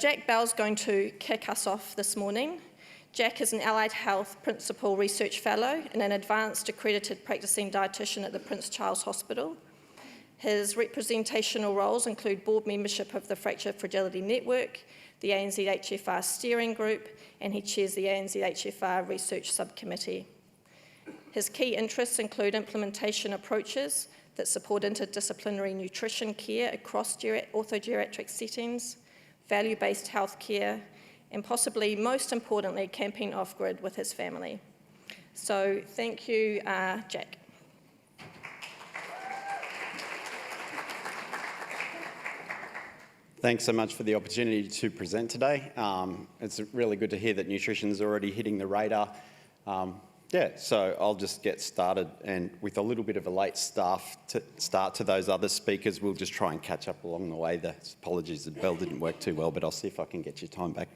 Jack Bell's going to kick us off this morning. Jack is an Allied Health Principal Research Fellow and an advanced accredited practicing dietitian at the Prince Charles Hospital. His representational roles include board membership of the Fracture Fragility Network, the ANZHFR Steering Group, and he chairs the ANZHFR Research Subcommittee. His key interests include implementation approaches that support interdisciplinary nutrition care across orthogeriatric settings, value-based healthcare, and possibly most importantly, camping off-grid with his family. So thank you, Jack. Thanks so much for the opportunity to present today. It's really good to hear that nutrition is already hitting the radar. So I'll just get started, and with a little bit of a late start to those other speakers, we'll just try and catch up along the way. Apologies, the bell didn't work too well, but I'll see if I can get your time back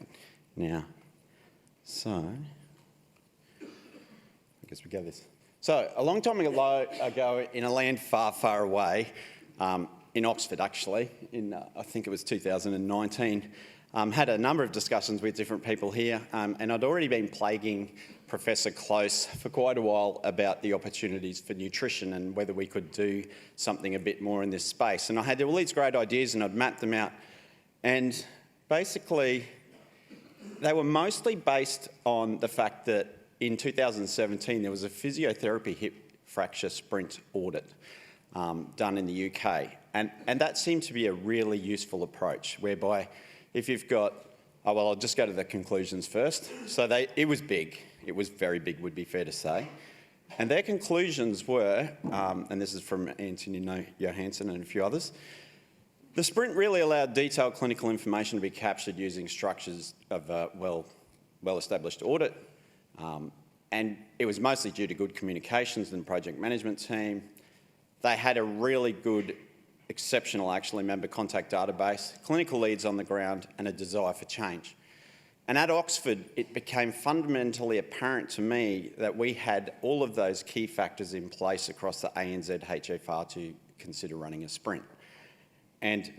now. So, I guess we go this. So, a long time ago in a land far, far away, in Oxford actually, in I think it was 2019, had a number of discussions with different people here, and I'd already been plaguing Professor Close for quite a while about the opportunities for nutrition and whether we could do something a bit more in this space. And I had all these great ideas and I'd mapped them out, and basically they were mostly based on the fact that in 2017 there was a physiotherapy hip fracture sprint audit done in the UK, and that seemed to be a really useful approach, whereby if you've got, I'll just go to the conclusions first. So it was big. It was very big, would be fair to say. And their conclusions were, and this is from Antonino Johansson and a few others, the sprint really allowed detailed clinical information to be captured using structures of a well-established audit, and it was mostly due to good communications and project management team. They had a really good, exceptional actually member contact database, clinical leads on the ground, and a desire for change. And at Oxford, it became fundamentally apparent to me that we had all of those key factors in place across the ANZHFR to consider running a sprint. And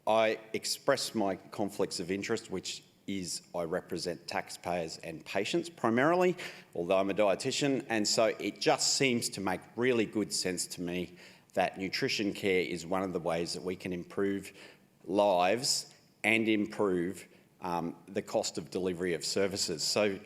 I expressed my conflicts of interest, which is I represent taxpayers and patients primarily, although I'm a dietitian, and so it just seems to make really good sense to me that nutrition care is one of the ways that we can improve lives and improve the cost of delivery of services. So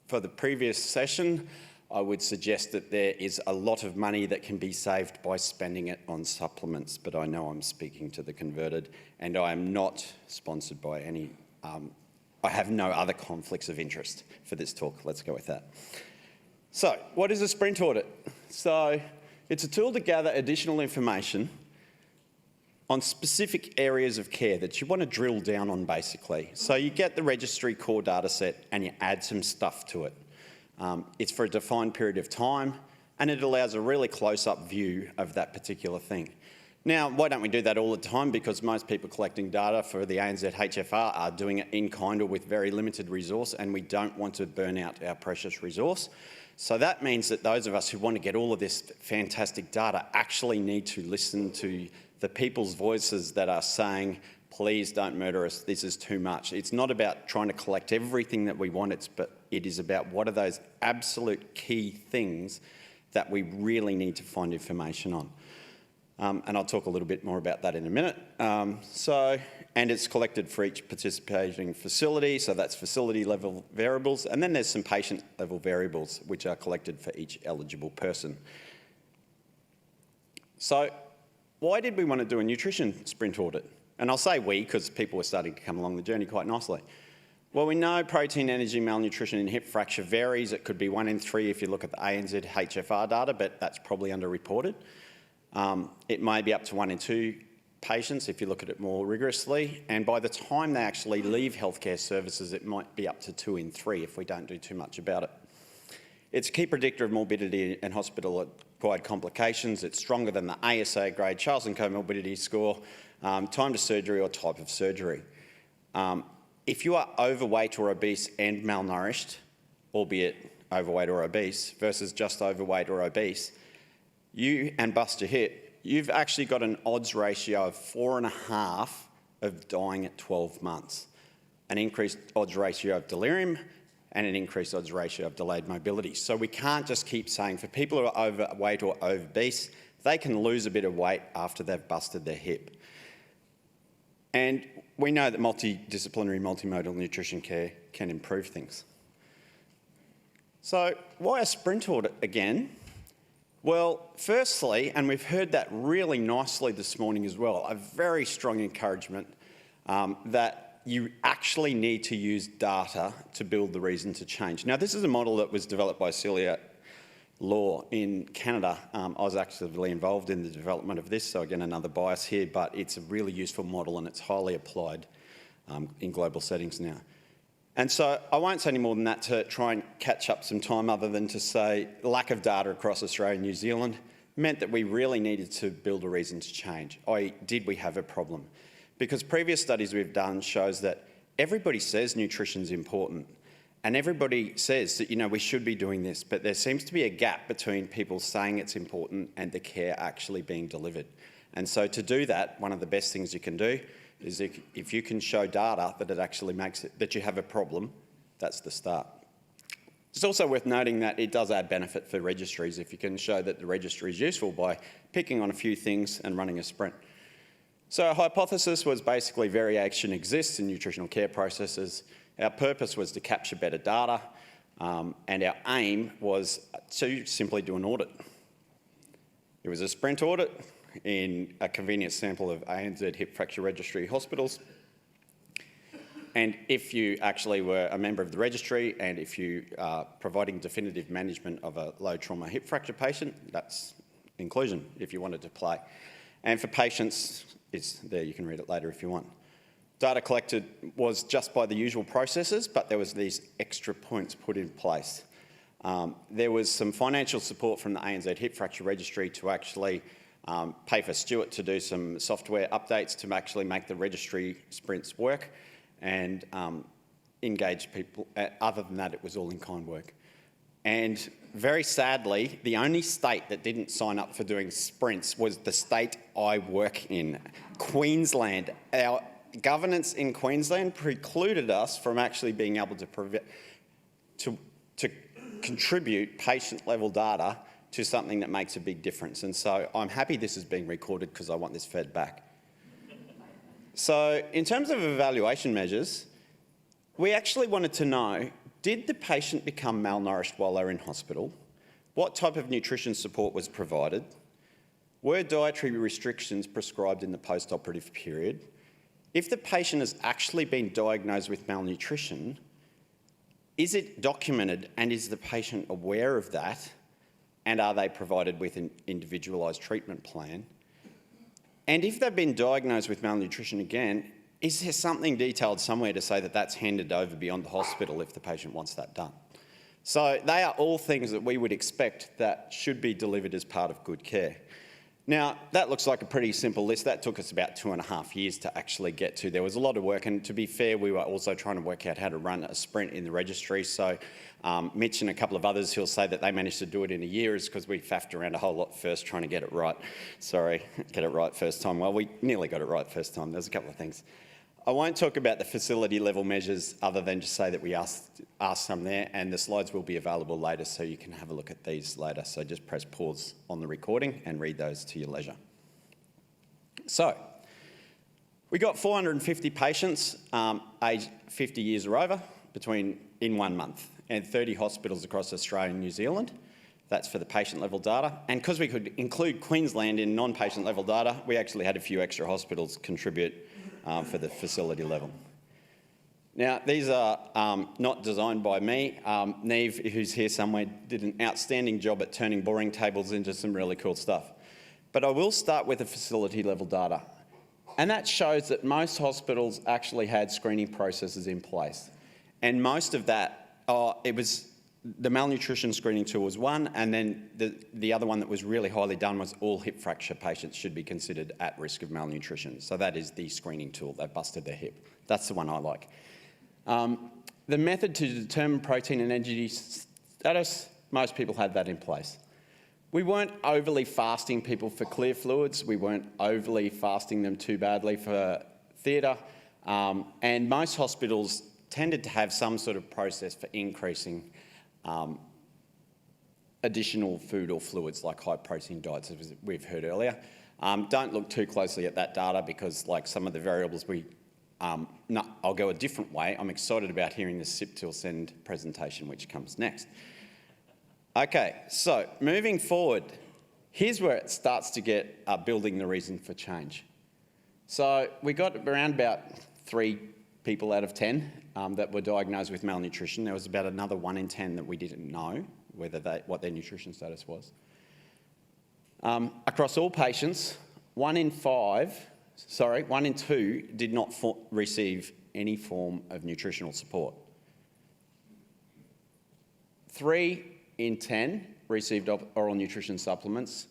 for the previous session, I would suggest that there is a lot of money that can be saved by spending it on supplements, but I know I'm speaking to the converted, and I am not sponsored by any, I have no other conflicts of interest for this talk. Let's go with that. So what is a sprint audit? So it's a tool to gather additional information on specific areas of care that you want to drill down on, basically. So you get the registry core data set and you add some stuff to it. It's for a defined period of time, and it allows a really close-up view of that particular thing. Now, why don't we do that all the time? Because most people collecting data for the ANZHFR are doing it in kind or with very limited resource, and we don't want to burn out our precious resource. So that means that those of us who want to get all of this fantastic data actually need to listen to the people's voices that are saying, please don't murder us, this is too much. It's not about trying to collect everything that we want, but it is about what are those absolute key things that we really need to find information on. And I'll talk a little bit more about that in a minute. And it's collected for each participating facility, so that's facility level variables, and then there's some patient level variables which are collected for each eligible person. So why did we want to do a nutrition sprint audit? And I'll say we, because people were starting to come along the journey quite nicely. Well, we know protein, energy, malnutrition in hip fracture varies. It could be 1 in 3 if you look at the ANZHFR data, but that's probably underreported. It may be up to 1 in 2 patients if you look at it more rigorously, and by the time they actually leave healthcare services, it might be up to 2 in 3 if we don't do too much about it. It's a key predictor of morbidity and hospital-acquired complications. It's stronger than the ASA grade Charles and comorbidity score, time to surgery or type of surgery. If you are overweight or obese and malnourished, albeit overweight or obese, versus just overweight or obese, you and bust your hip, you've actually got an odds ratio of 4.5 of dying at 12 months, an increased odds ratio of delirium, and an increased odds ratio of delayed mobility. So we can't just keep saying for people who are overweight or obese, they can lose a bit of weight after they've busted their hip. And we know that multidisciplinary, multimodal nutrition care can improve things. So why a sprint audit again? Well, firstly, and we've heard that really nicely this morning as well, a very strong encouragement that you actually need to use data to build the reason to change. Now, this is a model that was developed by Celia Law in Canada. I was actively involved in the development of this, so again, another bias here, but it's a really useful model and it's highly applied in global settings now. And so I won't say any more than that to try and catch up some time, other than to say lack of data across Australia and New Zealand meant that we really needed to build a reason to change. Did we have a problem? Because previous studies we've done shows that everybody says nutrition's important and everybody says that, we should be doing this, but there seems to be a gap between people saying it's important and the care actually being delivered. And so to do that, one of the best things you can do is if you can show data that it actually makes it, that you have a problem, that's the start. It's also worth noting that it does add benefit for registries if you can show that the registry is useful by picking on a few things and running a sprint. So our hypothesis was basically variation exists in nutritional care processes. Our purpose was to capture better data, and our aim was to simply do an audit. It was a sprint audit in a convenient sample of ANZ hip fracture registry hospitals. And if you actually were a member of the registry and if you are providing definitive management of a low trauma hip fracture patient, that's inclusion if you wanted to play. And for patients, it's there, you can read it later if you want. Data collected was just by the usual processes, but there was these extra points put in place. There was some financial support from the ANZ hip fracture registry to actually pay for Stuart to do some software updates to actually make the registry sprints work and engage people. Other than that, it was all in-kind work. And very sadly, the only state that didn't sign up for doing sprints was the state I work in, Queensland. Our governance in Queensland precluded us from actually being able to contribute patient-level data to something that makes a big difference. And so I'm happy this is being recorded because I want this fed back. So in terms of evaluation measures, we actually wanted to know, did the patient become malnourished while they were in hospital? What type of nutrition support was provided? Were dietary restrictions prescribed in the post-operative period? If the patient has actually been diagnosed with malnutrition, is it documented and is the patient aware of that? And are they provided with an individualised treatment plan? And if they've been diagnosed with malnutrition again, is there something detailed somewhere to say that that's handed over beyond the hospital if the patient wants that done? So they are all things that we would expect that should be delivered as part of good care. Now, that looks like a pretty simple list. That took us about 2.5 years to actually get to. There was a lot of work, and to be fair, we were also trying to work out how to run a sprint in the registry. So Mitch and a couple of others who'll say that they managed to do it in a year is because we faffed around a whole lot first trying to get it right. Sorry, get it right first time. Well, we nearly got it right first time. There's a couple of things. I won't talk about the facility level measures other than just say that we asked some there, and the slides will be available later so you can have a look at these later. So just press pause on the recording and read those to your leisure. So we got 450 patients aged 50 years or over in 1 month, and 30 hospitals across Australia and New Zealand. That's for the patient level data. And because we could include Queensland in non-patient level data, we actually had a few extra hospitals contribute for the facility level. Now, these are not designed by me. Neve, who's here somewhere, did an outstanding job at turning boring tables into some really cool stuff. But I will start with the facility level data. And that shows that most hospitals actually had screening processes in place. And most of that, it was the malnutrition screening tool was one, and then the other one that was really highly done was all hip fracture patients should be considered at risk of malnutrition. So that is the screening tool. They busted their hip. That's the one I like. The method to determine protein and energy status, most people had that in place. We weren't overly fasting people for clear fluids. We weren't overly fasting them too badly for theatre, and most hospitals tended to have some sort of process for increasing additional food or fluids like high protein diets, as we've heard earlier. Don't look too closely at that data because like some of the variables no, I'll go a different way. I'm excited about hearing the SIP till send presentation, which comes next. Okay, so moving forward, here's where it starts to get building the reason for change. So we got around about 3 people out of 10 that were diagnosed with malnutrition. There was about another 1 in 10 that we didn't know what their nutrition status was. Across all patients, 1 in 2 did not receive any form of nutritional support. 3 in 10 received oral nutrition supplements,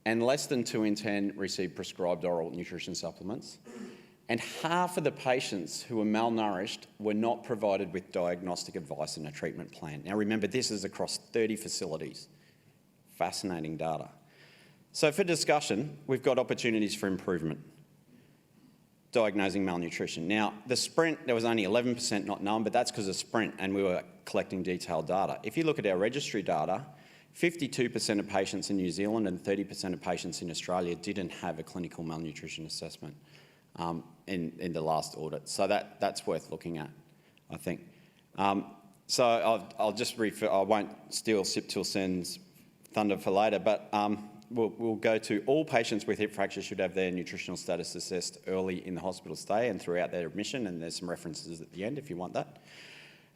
and less than 2 in 10 received prescribed oral nutrition supplements. And half of the patients who were malnourished were not provided with diagnostic advice and a treatment plan. Now remember, this is across 30 facilities. Fascinating data. So for discussion, we've got opportunities for improvement. Diagnosing malnutrition. Now, the Sprint, there was only 11% not known, but that's because of Sprint and we were collecting detailed data. If you look at our registry data, 52% of patients in New Zealand and 30% of patients in Australia didn't have a clinical malnutrition assessment in the last audit. So that's worth looking at, I think. So I'll just refer, I won't steal SIP till send's thunder for later, but we'll go to all patients with hip fracture should have their nutritional status assessed early in the hospital stay and throughout their admission, and there's some references at the end if you want that.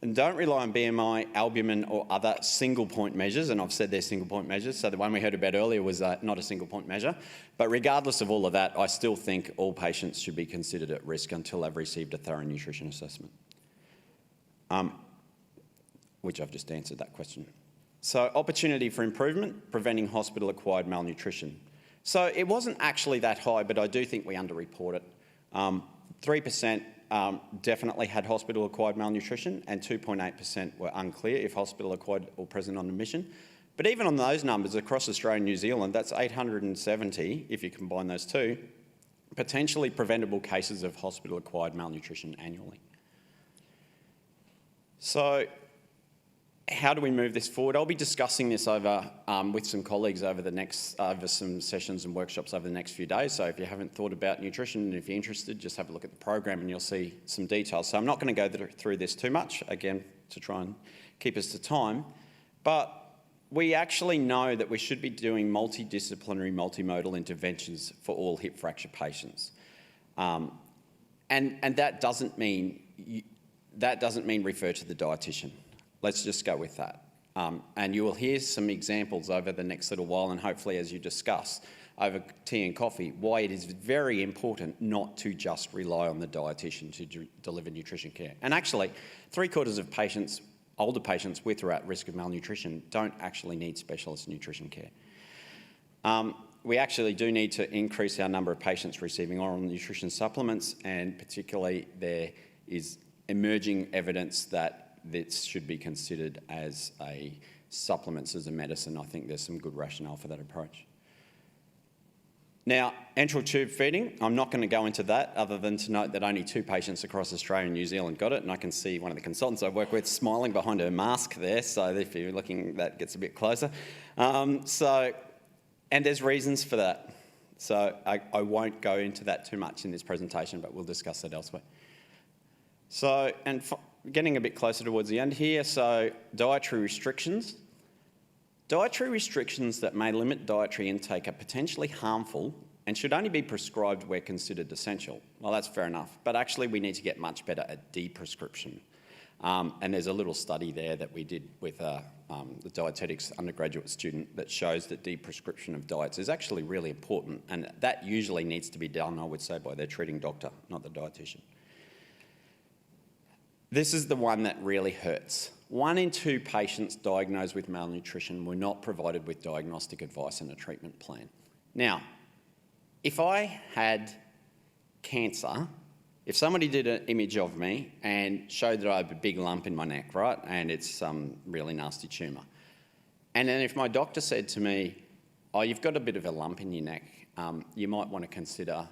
And don't rely on BMI, albumin or other single point measures, and I've said they're single point measures, so the one we heard about earlier was not a single point measure. But regardless of all of that, I still think all patients should be considered at risk until they've received a thorough nutrition assessment, which I've just answered that question. So opportunity for improvement, preventing hospital-acquired malnutrition. So it wasn't actually that high, but I do think we underreport it. 3% definitely had hospital-acquired malnutrition and 2.8% were unclear if hospital-acquired or present on admission. But even on those numbers across Australia and New Zealand, that's 870, if you combine those two, potentially preventable cases of hospital-acquired malnutrition annually. So how do we move this forward? I'll be discussing this over with some colleagues over some sessions and workshops over the next few days. So if you haven't thought about nutrition and if you're interested, just have a look at the program and you'll see some details. So I'm not going to go through this too much, again, to try and keep us to time. But we actually know that we should be doing multidisciplinary, multimodal interventions for all hip fracture patients. And that doesn't mean refer to the dietitian. Let's just go with that. And you will hear some examples over the next little while and hopefully as you discuss over tea and coffee, why it is very important not to just rely on the dietitian to deliver nutrition care. And actually, 3/4 of patients, older patients with or at risk of malnutrition, don't actually need specialist nutrition care. We actually do need to increase our number of patients receiving oral nutrition supplements, and particularly there is emerging evidence that this should be considered as supplements as a medicine. I think there's some good rationale for that approach. Now, enteral tube feeding, I'm not going to go into that other than to note that only 2 patients across Australia and New Zealand got it, and I can see one of the consultants I work with smiling behind her mask there, so if you're looking, that gets a bit closer. And there's reasons for that. So I won't go into that too much in this presentation, but we'll discuss that elsewhere. So, getting a bit closer towards the end here, so dietary restrictions. Dietary restrictions that may limit dietary intake are potentially harmful and should only be prescribed where considered essential. Well, that's fair enough, but actually we need to get much better at de-prescription. And there's a little study there that we did with the dietetics undergraduate student that shows that de-prescription of diets is actually really important, and that usually needs to be done, I would say, by their treating doctor, not the dietitian. This is the one that really hurts. 1 in 2 patients diagnosed with malnutrition were not provided with diagnostic advice and a treatment plan. Now, if I had cancer, if somebody did an image of me and showed that I have a big lump in my neck, right, and it's some really nasty tumour, and then if my doctor said to me, oh, you've got a bit of a lump in your neck, you might want to consider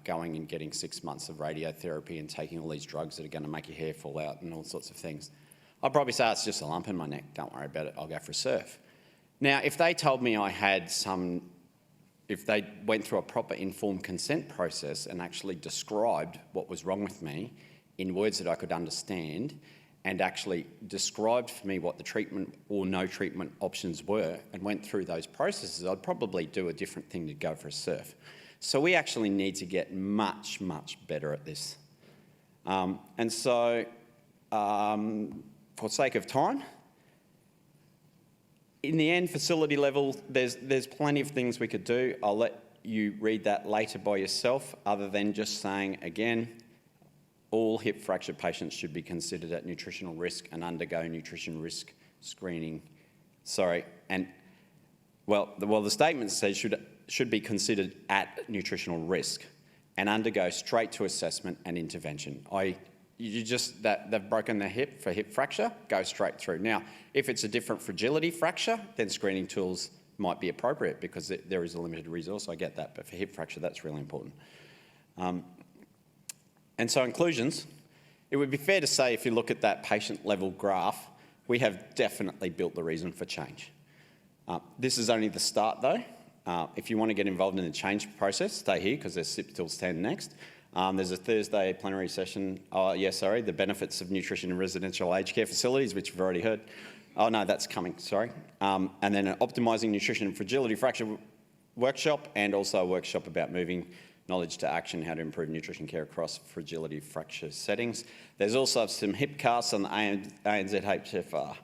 going and getting 6 months of radiotherapy and taking all these drugs that are going to make your hair fall out and all sorts of things. I'd probably say it's just a lump in my neck. Don't worry about it. I'll go for a surf. Now, if they told me I had if they went through a proper informed consent process and actually described what was wrong with me in words that I could understand and actually described for me what the treatment or no treatment options were and went through those processes, I'd probably do a different thing to go for a surf. So we actually need to get much, much better at this. And so, for sake of time, in the end, facility level, there's plenty of things we could do. I'll let you read that later by yourself, other than just saying, again, all hip fracture patients should be considered at nutritional risk and undergo nutrition risk screening. The statement says should be considered at nutritional risk and undergo straight to assessment and intervention. They've broken their hip for hip fracture, go straight through. Now, if it's a different fragility fracture, then screening tools might be appropriate because there is a limited resource, I get that, but for hip fracture, that's really important. And so inclusions, it would be fair to say if you look at that patient level graph, we have definitely built the reason for change. This is only the start though. If you want to get involved in the change process, stay here because there's SIP till 10 next. There's a Thursday plenary session, the benefits of nutrition in residential aged care facilities, which we've already heard. Oh no, that's coming, sorry. And then an optimising nutrition and fragility fracture workshop, and also a workshop about moving knowledge to action, how to improve nutrition care across fragility fracture settings. There's also some hip casts on the ANZHFR.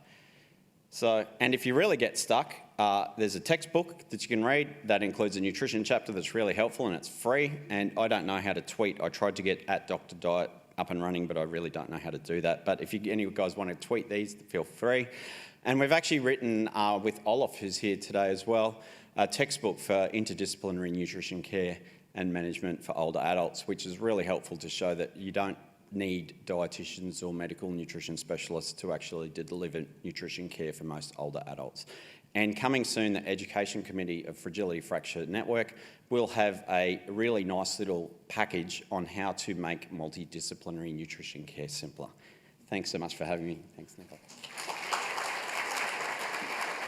So, and if you really get stuck, there's a textbook that you can read that includes a nutrition chapter that's really helpful and it's free. And I don't know how to tweet. I tried to get @DrDiet up and running, but I really don't know how to do that. But if any of you guys want to tweet these, feel free. And we've actually written, with Olaf, who's here today as well, a textbook for interdisciplinary nutrition care and management for older adults, which is really helpful to show that you don't need dietitians or medical nutrition specialists to actually deliver nutrition care for most older adults. And coming soon, the Education Committee of Fragility Fracture Network will have a really nice little package on how to make multidisciplinary nutrition care simpler. Thanks so much for having me. Thanks, Nicola.